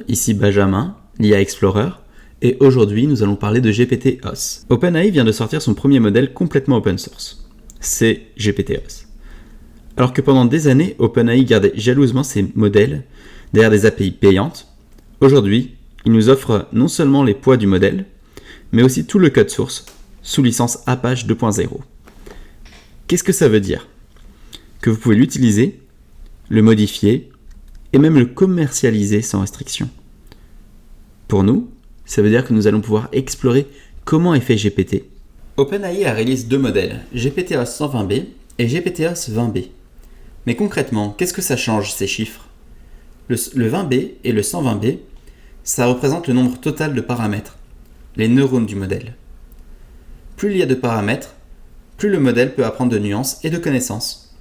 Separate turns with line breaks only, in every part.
monde, ici Benjamin, l'IA Explorer, et aujourd'hui nous allons parler de GPT-os. OpenAI vient de sortir son premier modèle complètement open source. C'est GPT-os. Alors que pendant des années, OpenAI gardait jalousement ses modèles derrière des API payantes, aujourd'hui, il nous offre non seulement les poids du modèle, mais aussi tout le code source sous licence Apache 2.0. Qu'est-ce que ça veut dire ? Que vous pouvez l'utiliser, le modifier et même le commercialiser sans restriction. Pour nous, ça veut dire que nous allons pouvoir explorer comment est fait GPT. OpenAI a release deux modèles, GPT-os 120B et GPT-os 20B. Mais concrètement, qu'est-ce que ça change ces chiffres ? Le 20B et le 120B, ça représente le nombre total de paramètres, les neurones du modèle. Plus il y a de paramètres, plus le modèle peut apprendre de nuances et de connaissances.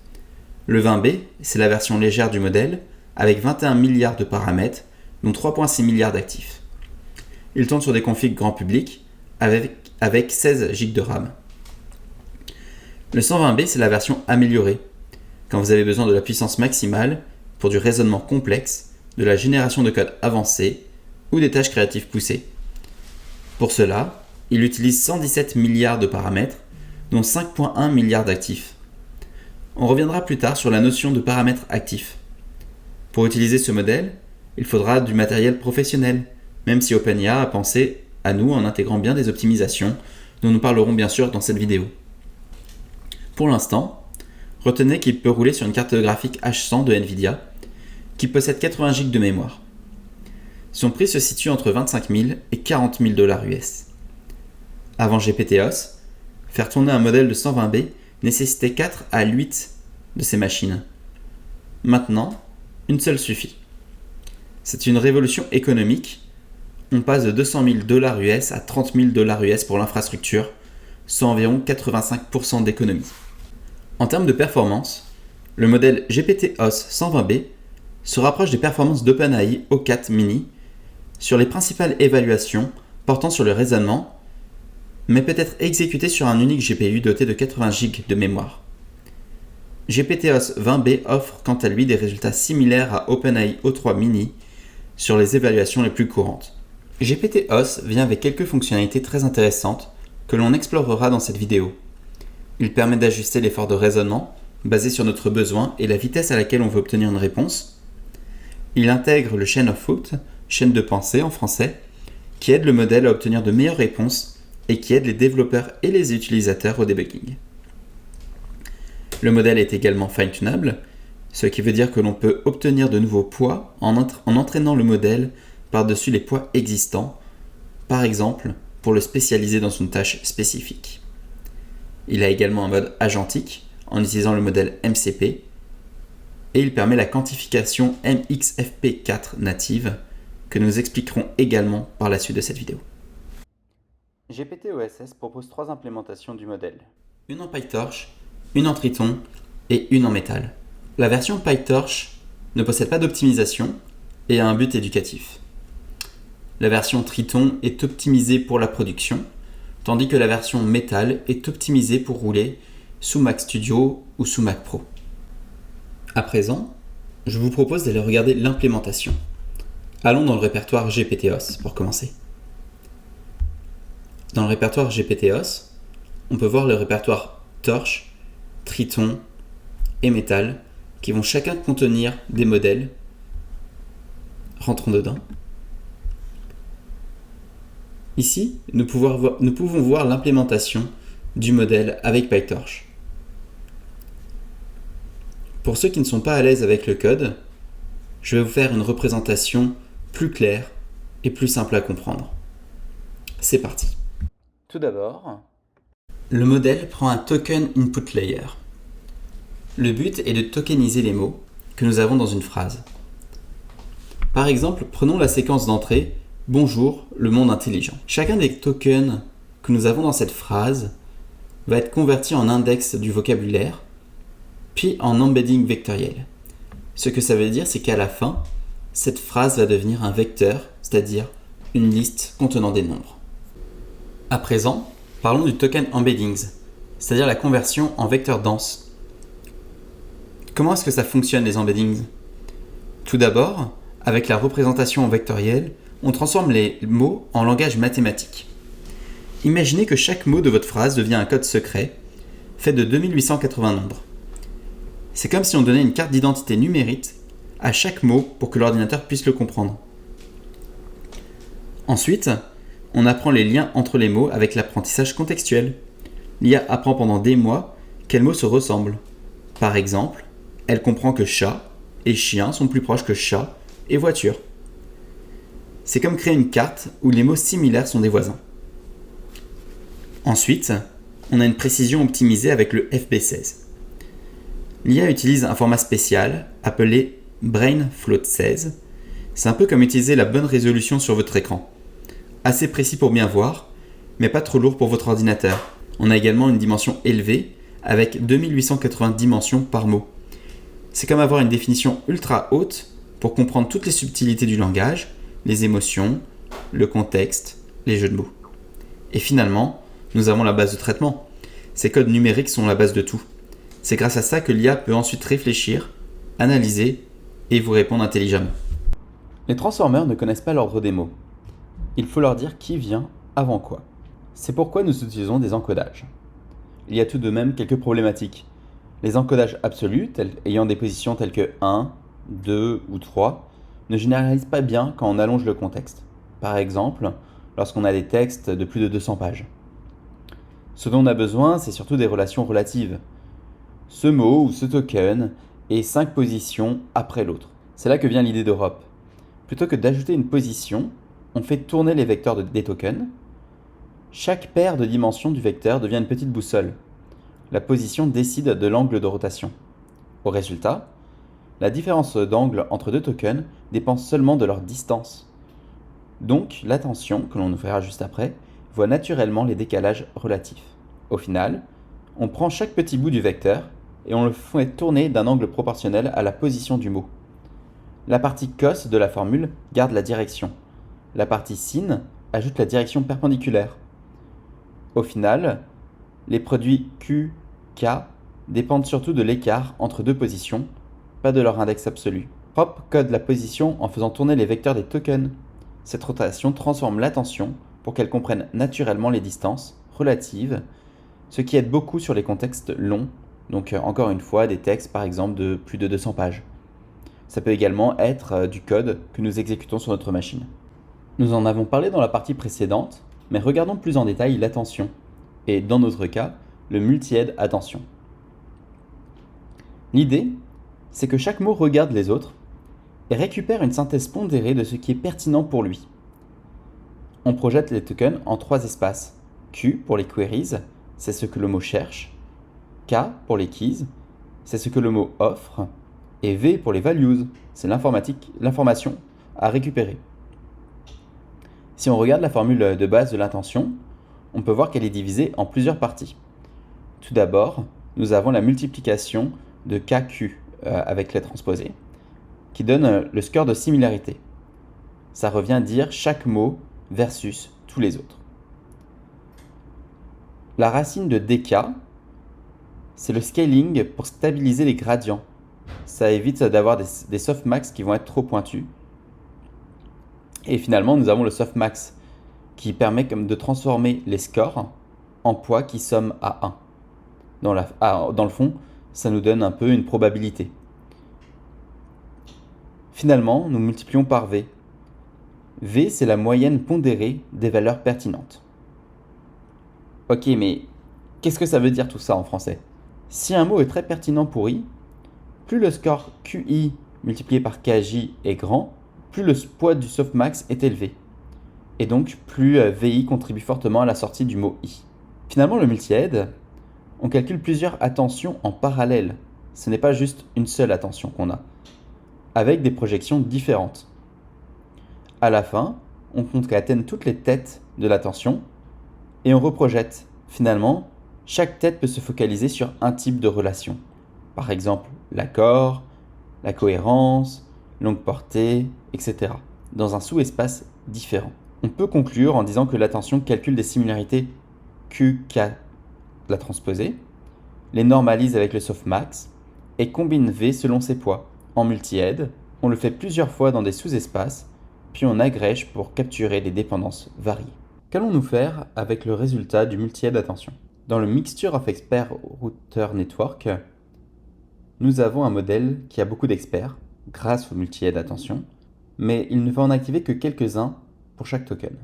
Le 20B, c'est la version légère du modèle, avec 21 milliards de paramètres, dont 3,6 milliards d'actifs. Il tourne sur des configs grand public, avec 16 Go de RAM. Le 120B, c'est la version améliorée, quand vous avez besoin de la puissance maximale pour du raisonnement complexe, de la génération de code avancé ou des tâches créatives poussées. Pour cela, il utilise 117 milliards de paramètres, dont 5,1 milliards d'actifs. On reviendra plus tard sur la notion de paramètres actifs. Pour utiliser ce modèle, il faudra du matériel professionnel, même si OpenAI a pensé à nous en intégrant bien des optimisations, dont nous parlerons bien sûr dans cette vidéo. Pour l'instant, retenez qu'il peut rouler sur une carte graphique H100 de Nvidia, qui possède 80 Go de mémoire. Son prix se situe entre 25 000 et 40 000 $ US. Avant GPT-os, faire tourner un modèle de 120B nécessitait 4 à 8 de ces machines. Maintenant, une seule suffit. C'est une révolution économique. On passe de 200 000 $ US à 30 000 $ US pour l'infrastructure, soit environ 85% d'économie. En termes de performance, le modèle GPT-os 120B se rapproche des performances d'OpenAI O4 Mini sur les principales évaluations portant sur le raisonnement, mais peut être exécuté sur un unique GPU doté de 80 Go de mémoire. GPT-os 20B offre quant à lui des résultats similaires à OpenAI O3 Mini sur les évaluations les plus courantes. GPT-os vient avec quelques fonctionnalités très intéressantes que l'on explorera dans cette vidéo. Il permet d'ajuster l'effort de raisonnement basé sur notre besoin et la vitesse à laquelle on veut obtenir une réponse. Il intègre le chain of thought, chaîne de pensée en français, qui aide le modèle à obtenir de meilleures réponses et qui aide les développeurs et les utilisateurs au debugging. Le modèle est également fine-tunable, ce qui veut dire que l'on peut obtenir de nouveaux poids en entraînant le modèle par-dessus les poids existants, par exemple pour le spécialiser dans une tâche spécifique. Il a également un mode agentique en utilisant le modèle MCP et il permet la quantification MXFP4 native que nous expliquerons également par la suite de cette vidéo. GPT-OSS propose 3 implémentations du modèle, une en PyTorch, une en Triton et une en Metal. La version PyTorch ne possède pas d'optimisation et a un but éducatif. La version Triton est optimisée pour la production, tandis que la version Metal est optimisée pour rouler sous Mac Studio ou sous Mac Pro. À présent, je vous propose d'aller regarder l'implémentation. Allons dans le répertoire GPT-os pour commencer. Dans le répertoire GPT-os, on peut voir le répertoire Torch, Triton et Metal qui vont chacun contenir des modèles. Rentrons dedans. Ici, nous pouvons voir l'implémentation du modèle avec PyTorch. Pour ceux qui ne sont pas à l'aise avec le code, je vais vous faire une représentation plus claire et plus simple à comprendre. C'est parti. Tout d'abord, le modèle prend un token input layer. Le but est de tokeniser les mots que nous avons dans une phrase. Par exemple, prenons la séquence d'entrée « Bonjour, le monde intelligent ». Chacun des tokens que nous avons dans cette phrase va être converti en index du vocabulaire, puis en embedding vectoriel. Ce que ça veut dire, c'est qu'à la fin, cette phrase va devenir un vecteur, c'est-à-dire une liste contenant des nombres. À présent, parlons du token embeddings, c'est-à-dire la conversion en vecteur dense. Comment est-ce que ça fonctionne les embeddings ? Tout d'abord, Avec la représentation vectorielle, on transforme les mots en langage mathématique. Imaginez que chaque mot de votre phrase devient un code secret, fait de 2880 nombres. C'est comme si on donnait une carte d'identité numérique à chaque mot pour que l'ordinateur puisse le comprendre. Ensuite, on apprend les liens entre les mots avec l'apprentissage contextuel. L'IA apprend pendant des mois quels mots se ressemblent. Par exemple, elle comprend que chat et chien sont plus proches que chat et voiture. C'est comme créer une carte où les mots similaires sont des voisins. Ensuite, on a une précision optimisée avec le FP16. L'IA utilise un format spécial appelé BrainFloat16. C'est un peu comme utiliser la bonne résolution sur votre écran. Assez précis pour bien voir, mais pas trop lourd pour votre ordinateur. On a également une dimension élevée avec 2880 dimensions par mot. C'est comme avoir une définition ultra haute pour comprendre toutes les subtilités du langage, les émotions, le contexte, les jeux de mots. Et finalement, nous avons la base de traitement. Ces codes numériques sont la base de tout. C'est grâce à ça que l'IA peut ensuite réfléchir, analyser et vous répondre intelligemment. Les transformers ne connaissent pas l'ordre des mots. Il faut leur dire qui vient avant quoi. C'est pourquoi nous utilisons des encodages. Il y a tout de même quelques problématiques. Les encodages absolus, ayant des positions telles que 1, 2 ou 3, ne généralisent pas bien quand on allonge le contexte. Par exemple, lorsqu'on a des textes de plus de 200 pages. Ce dont on a besoin, c'est surtout des relations relatives. Ce mot ou ce token est 5 positions après l'autre. C'est là que vient l'idée d'Europe. Plutôt que d'ajouter une position, on fait tourner les vecteurs des tokens. Chaque paire de dimensions du vecteur devient une petite boussole. La position décide de l'angle de rotation. Au résultat, la différence d'angle entre deux tokens dépend seulement de leur distance. Donc, l'attention, que l'on verra juste après, voit naturellement les décalages relatifs. Au final, on prend chaque petit bout du vecteur et on le fait tourner d'un angle proportionnel à la position du mot. La partie cos de la formule garde la direction. La partie sin ajoute la direction perpendiculaire. Au final, les produits Q, K dépendent surtout de l'écart entre deux positions, pas de leur index absolu. Hop code la position en faisant tourner les vecteurs des tokens. Cette rotation transforme l'attention pour qu'elle comprenne naturellement les distances relatives, ce qui aide beaucoup sur les contextes longs, donc encore une fois des textes par exemple de plus de 200 pages. Ça peut également être du code que nous exécutons sur notre machine. Nous en avons parlé dans la partie précédente, mais regardons plus en détail l'attention, et dans notre cas, le multi-aide attention. L'idée, c'est que chaque mot regarde les autres et récupère une synthèse pondérée de ce qui est pertinent pour lui. On projette les tokens en 3 espaces. Q pour les queries, c'est ce que le mot cherche. K pour les keys, c'est ce que le mot offre. Et V pour les values, c'est l'information à récupérer. Si on regarde la formule de base de l'intention, on peut voir qu'elle est divisée en plusieurs parties. Tout d'abord, nous avons la multiplication de KQ avec les transposés, qui donne le score de similarité. Ça revient à dire chaque mot versus tous les autres. La racine de DK, c'est le scaling pour stabiliser les gradients. Ça évite d'avoir des softmax qui vont être trop pointus. Et finalement, nous avons le softmax qui permet de transformer les scores en poids qui somment à 1. Dans le fond, ça nous donne un peu une probabilité. Finalement, nous multiplions par V. V, c'est la moyenne pondérée des valeurs pertinentes. Ok, mais qu'est-ce que ça veut dire tout ça en français? Si un mot est très pertinent pour I, plus le score QI multiplié par KJ est grand, plus le poids du softmax est élevé. Et donc, plus VI contribue fortement à la sortie du mot I. Finalement, le multi-aide, on calcule plusieurs attentions en parallèle. Ce n'est pas juste une seule attention qu'on a, avec des projections différentes. À la fin, on concatène toutes les têtes de l'attention et on reprojette. Finalement, chaque tête peut se focaliser sur un type de relation. Par exemple, l'accord, la cohérence, longue portée, etc. dans un sous-espace différent. On peut conclure en disant que l'attention calcule des similarités QK, la transposée, les normalise avec le softmax et combine V selon ses poids, en multi-aide, On le fait plusieurs fois dans des sous-espaces, puis on agrège pour capturer des dépendances variées. Qu'allons-nous faire avec le résultat du multi-head attention? Dans le Mixture of Expert Router Network, nous avons un modèle qui a beaucoup d'experts, grâce au multi-head attention, mais il ne va en activer que quelques-uns pour chaque token.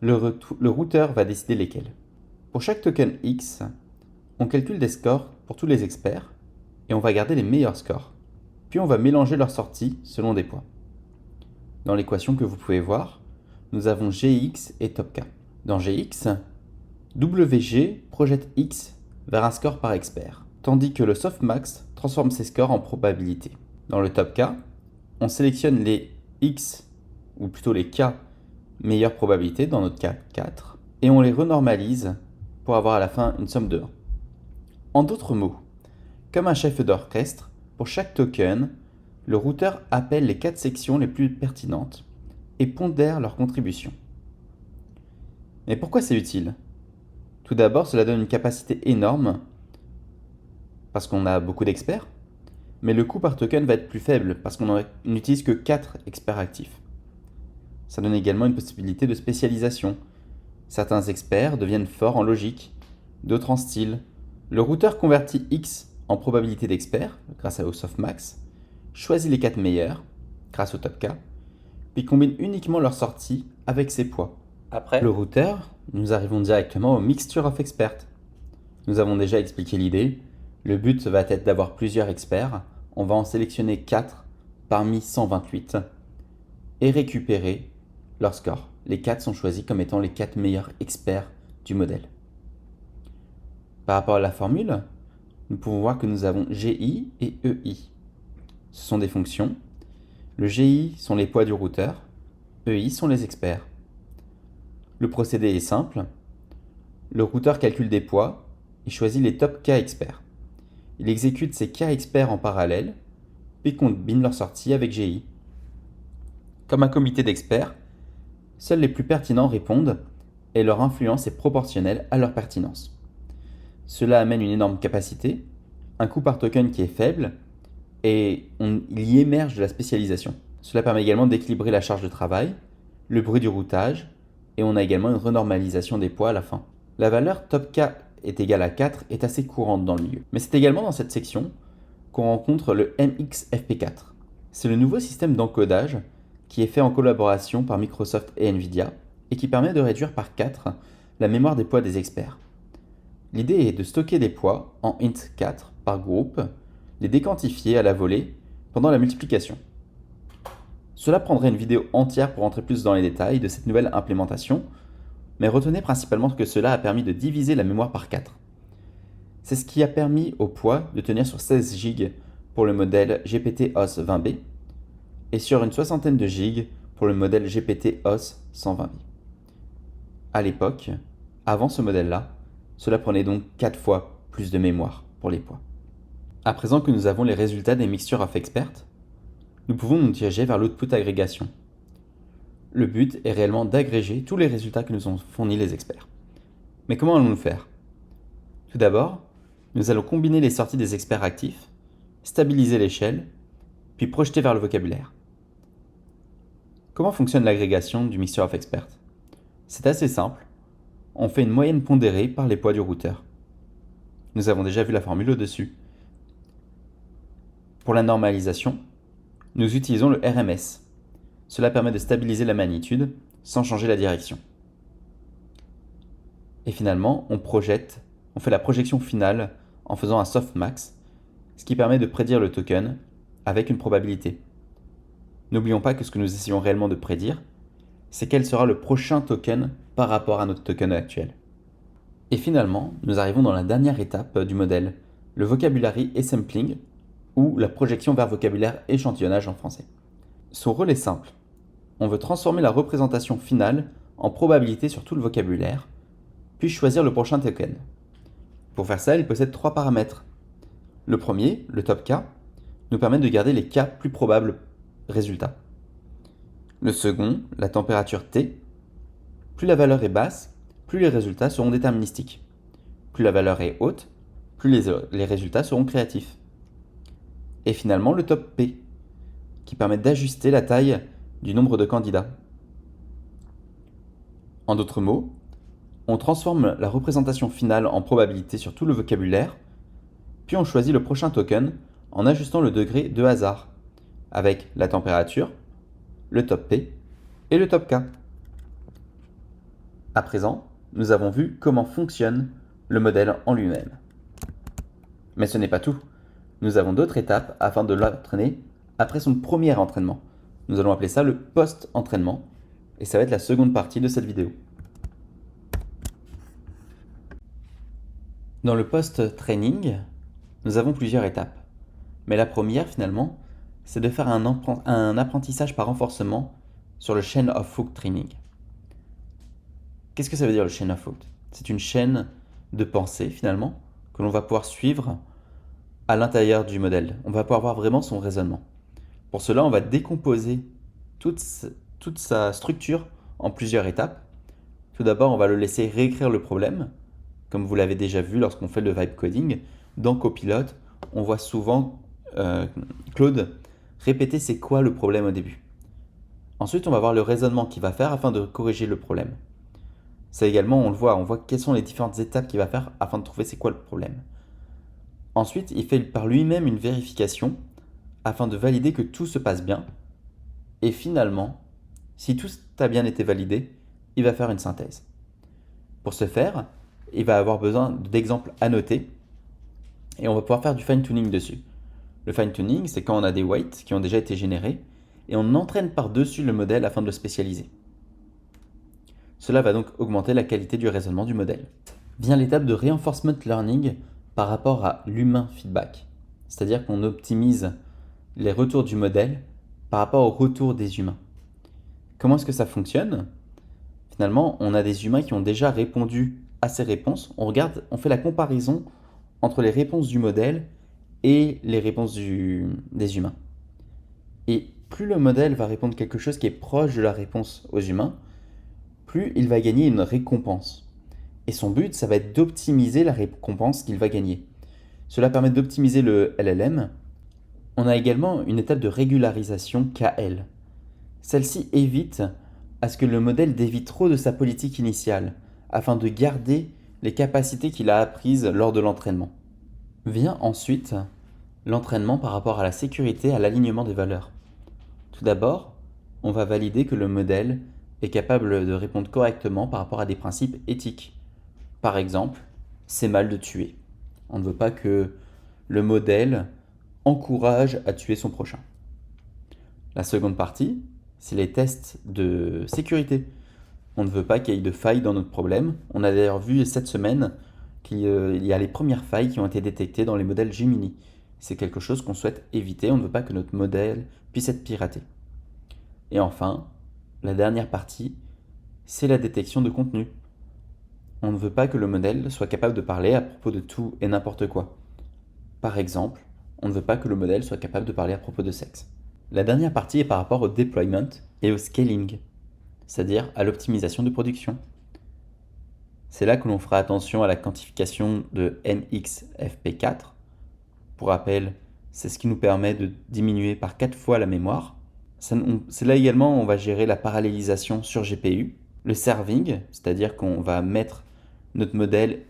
Le routeur va décider lesquels. Pour chaque token X, on calcule des scores pour tous les experts, et on va garder les meilleurs scores. Puis on va mélanger leurs sorties selon des poids. Dans l'équation que vous pouvez voir, nous avons Gx et top K. Dans Gx, WG projette X vers un score par expert, tandis que le softmax transforme ses scores en probabilité. Dans le top K, on sélectionne les X, ou plutôt les K, meilleures probabilités, dans notre cas 4, et on les renormalise pour avoir à la fin une somme de 1. En d'autres mots, comme un chef d'orchestre, pour chaque token, le routeur appelle les 4 sections les plus pertinentes et pondère leur contribution. Mais pourquoi c'est utile? Tout d'abord, cela donne une capacité énorme, parce qu'on a beaucoup d'experts, mais le coût par token va être plus faible, parce qu'on n'utilise que 4 experts actifs. Ça donne également une possibilité de spécialisation. Certains experts deviennent forts en logique, d'autres en style. Le routeur convertit X en probabilité d'expert, grâce au softmax, choisit les 4 meilleurs, grâce au top K, puis combine uniquement leurs sorties avec ses poids. Après le routeur, nous arrivons directement au Mixture of Experts. Nous avons déjà expliqué l'idée. Le but va être d'avoir plusieurs experts. On va en sélectionner 4 parmi 128 et récupérer leur score. Les 4 sont choisis comme étant les 4 meilleurs experts du modèle. Par rapport à la formule, nous pouvons voir que nous avons GI et EI. Ce sont des fonctions. Le GI sont les poids du routeur, EI sont les experts. Le procédé est simple. Le routeur calcule des poids et choisit les top K experts. Il exécute ces K experts en parallèle, puis combine leurs sorties avec GI. Comme un comité d'experts, seuls les plus pertinents répondent et leur influence est proportionnelle à leur pertinence. Cela amène une énorme capacité, un coût par token qui est faible, et il y émerge de la spécialisation. Cela permet également d'équilibrer la charge de travail, le bruit du routage, et on a également une renormalisation des poids à la fin. La valeur top K est égale à 4 est assez courante dans le milieu. Mais c'est également dans cette section qu'on rencontre le MXFP4. C'est le nouveau système d'encodage qui est fait en collaboration par Microsoft et Nvidia et qui permet de réduire par 4 la mémoire des poids des experts. L'idée est de stocker des poids en int4 par groupe, les déquantifier à la volée pendant la multiplication. Cela prendrait une vidéo entière pour entrer plus dans les détails de cette nouvelle implémentation, mais retenez principalement que cela a permis de diviser la mémoire par 4. C'est ce qui a permis au poids de tenir sur 16 Go pour le modèle GPT-OS 20B et sur une soixantaine de gigs pour le modèle GPT-OS 120B. À l'époque, avant ce modèle-là, cela prenait donc 4 fois plus de mémoire pour les poids. À présent que nous avons les résultats des Mixture of Experts, nous pouvons nous diriger vers l'output agrégation. Le but est réellement d'agréger tous les résultats que nous ont fournis les experts. Mais comment allons-nous faire? Tout d'abord, nous allons combiner les sorties des experts actifs, stabiliser l'échelle, puis projeter vers le vocabulaire. Comment fonctionne l'agrégation du Mixture of Experts? C'est assez simple. On fait une moyenne pondérée par les poids du routeur. Nous avons déjà vu la formule au-dessus. Pour la normalisation, nous utilisons le RMS. Cela permet de stabiliser la magnitude sans changer la direction. Et finalement, on fait la projection finale en faisant un softmax, ce qui permet de prédire le token avec une probabilité. N'oublions pas que ce que nous essayons réellement de prédire, c'est quel sera le prochain token par rapport à notre token actuel. Et finalement, nous arrivons dans la dernière étape du modèle, le vocabulary sampling, ou la projection vers vocabulaire échantillonnage en français. Son rôle est simple. On veut transformer la représentation finale en probabilité sur tout le vocabulaire, puis choisir le prochain token. Pour faire ça, il possède 3 paramètres. Le premier, le top K, nous permet de garder les cas plus probables résultats. Le second, la température T, plus la valeur est basse, plus les résultats seront déterministiques. Plus la valeur est haute, plus les résultats seront créatifs. Et finalement, le top P. qui permettent d'ajuster la taille du nombre de candidats. En d'autres mots, on transforme la représentation finale en probabilité sur tout le vocabulaire, puis on choisit le prochain token en ajustant le degré de hasard, avec la température, le top P et le top K. À présent, nous avons vu comment fonctionne le modèle en lui-même. Mais ce n'est pas tout. Nous avons d'autres étapes afin de l'entraîner après son premier entraînement. Nous allons appeler ça le post-entraînement, et ça va être la seconde partie de cette vidéo. Dans le post-training, nous avons plusieurs étapes. Mais la première, finalement, c'est de faire un apprentissage par renforcement sur le chain of thought training. Qu'est-ce que ça veut dire le chain of thought? C'est une chaîne de pensée, finalement, que l'on va pouvoir suivre à l'intérieur du modèle. On va pouvoir voir vraiment son raisonnement. Pour cela, on va décomposer toute sa structure en plusieurs étapes. Tout d'abord, on va le laisser réécrire le problème. Comme vous l'avez déjà vu lorsqu'on fait le vibe coding, dans Copilot, on voit souvent Claude répéter c'est quoi le problème au début. Ensuite, on va voir le raisonnement qu'il va faire afin de corriger le problème. Ça également, on voit quelles sont les différentes étapes qu'il va faire afin de trouver c'est quoi le problème. Ensuite, il fait par lui-même une vérification afin de valider que tout se passe bien. Et finalement, si tout a bien été validé, il va faire une synthèse. Pour ce faire, il va avoir besoin d'exemples annotés et on va pouvoir faire du fine-tuning dessus. Le fine-tuning, c'est quand on a des weights qui ont déjà été générés et on entraîne par-dessus le modèle afin de le spécialiser. Cela va donc augmenter la qualité du raisonnement du modèle. Vient l'étape de reinforcement learning par rapport à l'humain feedback, c'est-à-dire qu'on optimise les retours du modèle par rapport aux retours des humains. Comment est-ce que ça fonctionne? Finalement, on a des humains qui ont déjà répondu à ces réponses. On fait la comparaison entre les réponses du modèle et les réponses des humains. Et plus le modèle va répondre quelque chose qui est proche de la réponse aux humains, plus il va gagner une récompense. Et son but, ça va être d'optimiser la récompense qu'il va gagner. Cela permet d'optimiser le LLM. On a également une étape de régularisation KL. Celle-ci évite à ce que le modèle dévie trop de sa politique initiale, afin de garder les capacités qu'il a apprises lors de l'entraînement. Vient ensuite l'entraînement par rapport à la sécurité et à l'alignement des valeurs. Tout d'abord, on va valider que le modèle est capable de répondre correctement par rapport à des principes éthiques. Par exemple, c'est mal de tuer. On ne veut pas que le modèle encourage à tuer son prochain. La seconde partie, c'est les tests de sécurité. On ne veut pas qu'il y ait de failles dans notre problème. On a d'ailleurs vu cette semaine qu'il y a les premières failles qui ont été détectées dans les modèles Gemini. C'est quelque chose qu'on souhaite éviter. On ne veut pas que notre modèle puisse être piraté. Et enfin, la dernière partie, c'est la détection de contenu. On ne veut pas que le modèle soit capable de parler à propos de tout et n'importe quoi. Par exemple, on ne veut pas que le modèle soit capable de parler à propos de sexe. La dernière partie est par rapport au deployment et au scaling, c'est-à-dire à l'optimisation de production. C'est là que l'on fera attention à la quantification de MXFP4. Pour rappel, c'est ce qui nous permet de diminuer par 4 fois la mémoire. C'est là également où on va gérer la parallélisation sur GPU, le serving, c'est-à-dire qu'on va mettre notre modèle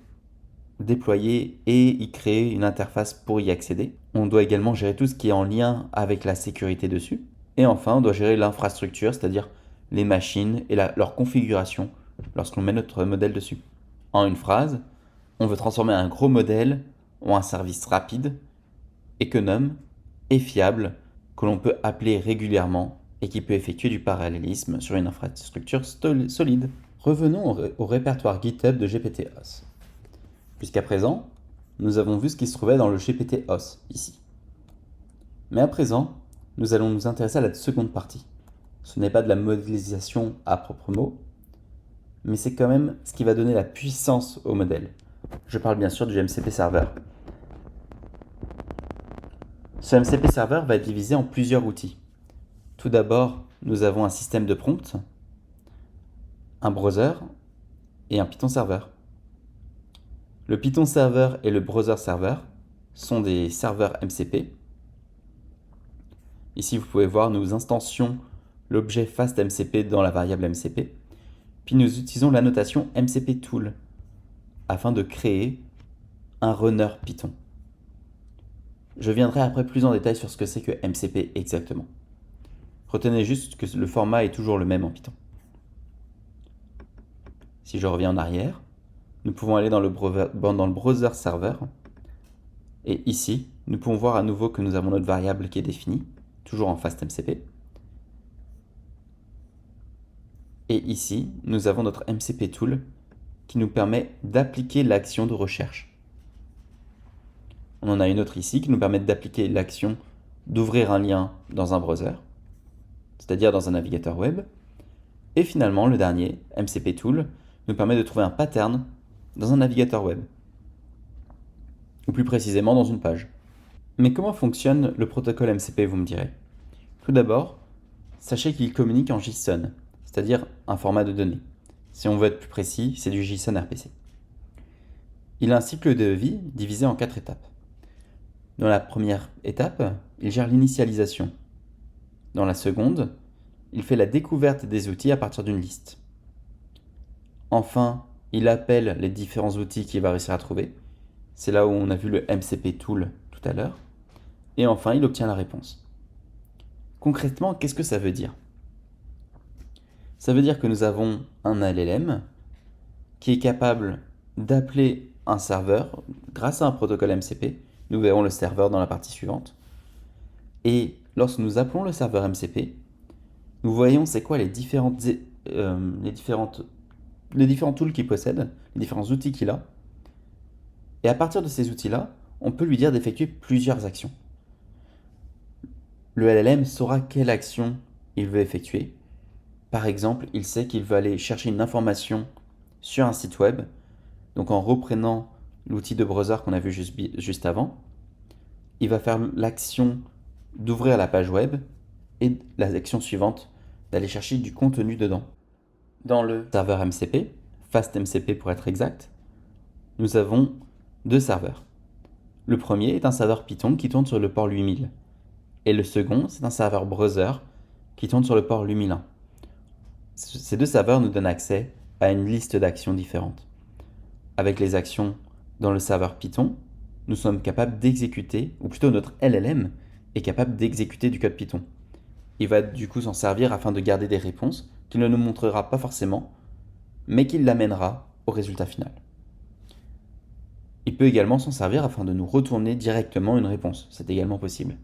déployé et y créer une interface pour y accéder. On doit également gérer tout ce qui est en lien avec la sécurité dessus. Et enfin, on doit gérer l'infrastructure, c'est-à-dire les machines et leur configuration lorsqu'on met notre modèle dessus. En une phrase, on veut transformer un gros modèle en un service rapide, économe et fiable que l'on peut appeler régulièrement et qui peut effectuer du parallélisme sur une infrastructure solide. Revenons au répertoire GitHub de GPT-os. Jusqu'à présent, nous avons vu ce qui se trouvait dans le GPT-os, ici. Mais à présent, nous allons nous intéresser à la seconde partie. Ce n'est pas de la modélisation à propre mot, mais c'est quand même ce qui va donner la puissance au modèle. Je parle bien sûr du MCP Server. Ce MCP Server va être divisé en plusieurs outils. Tout d'abord, nous avons un système de prompt, un browser et un Python Server. Le Python Server et le Browser Server sont des serveurs MCP Ici, vous pouvez voir, nous instancions l'objet fastMCP dans la variable MCP, puis nous utilisons la notation MCPTool afin de créer un runner Python. Je viendrai après plus en détail sur ce que c'est que MCP exactement. Retenez juste que le format est toujours le même en Python. Si je reviens en arrière, nous pouvons aller dans le browser serveur. Et ici, nous pouvons voir à nouveau que nous avons notre variable qui est définie, toujours en fastMCP. Et ici, nous avons notre MCPTool qui nous permet d'appliquer l'action de recherche. On en a une autre ici qui nous permet d'appliquer l'action d'ouvrir un lien dans un browser, c'est-à-dire dans un navigateur web. Et finalement, le dernier, MCPTool, nous permet de trouver un pattern dans un navigateur web, ou plus précisément dans une page. Mais comment fonctionne le protocole MCP, vous me direz? Tout d'abord, sachez qu'il communique en JSON, c'est-à-dire un format de données. Si on veut être plus précis, c'est du JSON RPC. Il a un cycle de vie divisé en 4 étapes. Dans la première étape, il gère l'initialisation. Dans la seconde, il fait la découverte des outils à partir d'une liste. Enfin, il appelle les différents outils qu'il va réussir à trouver. C'est là où on a vu le MCPTool tout à l'heure. Et enfin, il obtient la réponse. Concrètement, qu'est-ce que ça veut dire? Ça veut dire que nous avons un LLM qui est capable d'appeler un serveur grâce à un protocole MCP. Nous verrons le serveur dans la partie suivante. Et lorsque nous appelons le serveur MCP, nous voyons c'est quoi les différents tools qu'il possède, les différents outils qu'il a. Et à partir de ces outils-là, on peut lui dire d'effectuer plusieurs actions. Le LLM saura quelle action il veut effectuer. Par exemple, il sait qu'il veut aller chercher une information sur un site web. Donc en reprenant l'outil de browser qu'on a vu juste avant, il va faire l'action d'ouvrir la page web et l'action suivante d'aller chercher du contenu dedans. Dans le serveur MCP, fastMCP pour être exact, nous avons 2 serveurs. Le premier est un serveur Python qui tourne sur le port 8000 et le second, c'est un serveur browser qui tourne sur le port 8001. Ces 2 serveurs nous donnent accès à une liste d'actions différentes. Avec les actions dans le serveur Python, nous sommes capables d'exécuter, ou plutôt notre LLM est capable d'exécuter du code Python. Il va du coup s'en servir afin de garder des réponses qu'il ne nous montrera pas forcément, mais qu'il l'amènera au résultat final. Il peut également s'en servir afin de nous retourner directement une réponse, c'est également possible.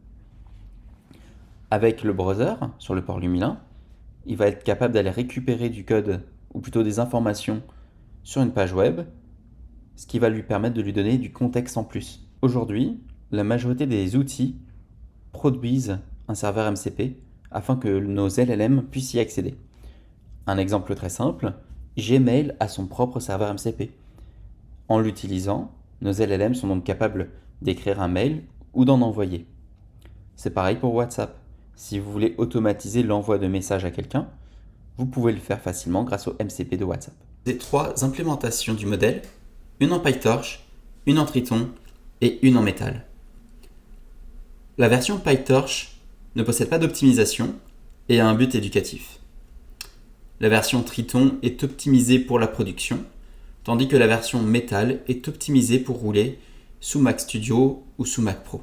Avec le browser, sur le port 8001, il va être capable d'aller récupérer du code, ou plutôt des informations, sur une page web, ce qui va lui permettre de lui donner du contexte en plus. Aujourd'hui, la majorité des outils produisent un serveur MCP afin que nos LLM puissent y accéder. Un exemple très simple, Gmail a son propre serveur MCP. En l'utilisant, nos LLM sont donc capables d'écrire un mail ou d'en envoyer. C'est pareil pour WhatsApp. Si vous voulez automatiser l'envoi de messages à quelqu'un, vous pouvez le faire facilement grâce au MCP de WhatsApp. Ces 3 implémentations du modèle, une en PyTorch, une en Triton et une en Metal. La version PyTorch ne possède pas d'optimisation et a un but éducatif. La version Triton est optimisée pour la production, tandis que la version Metal est optimisée pour rouler sous Mac Studio ou sous Mac Pro.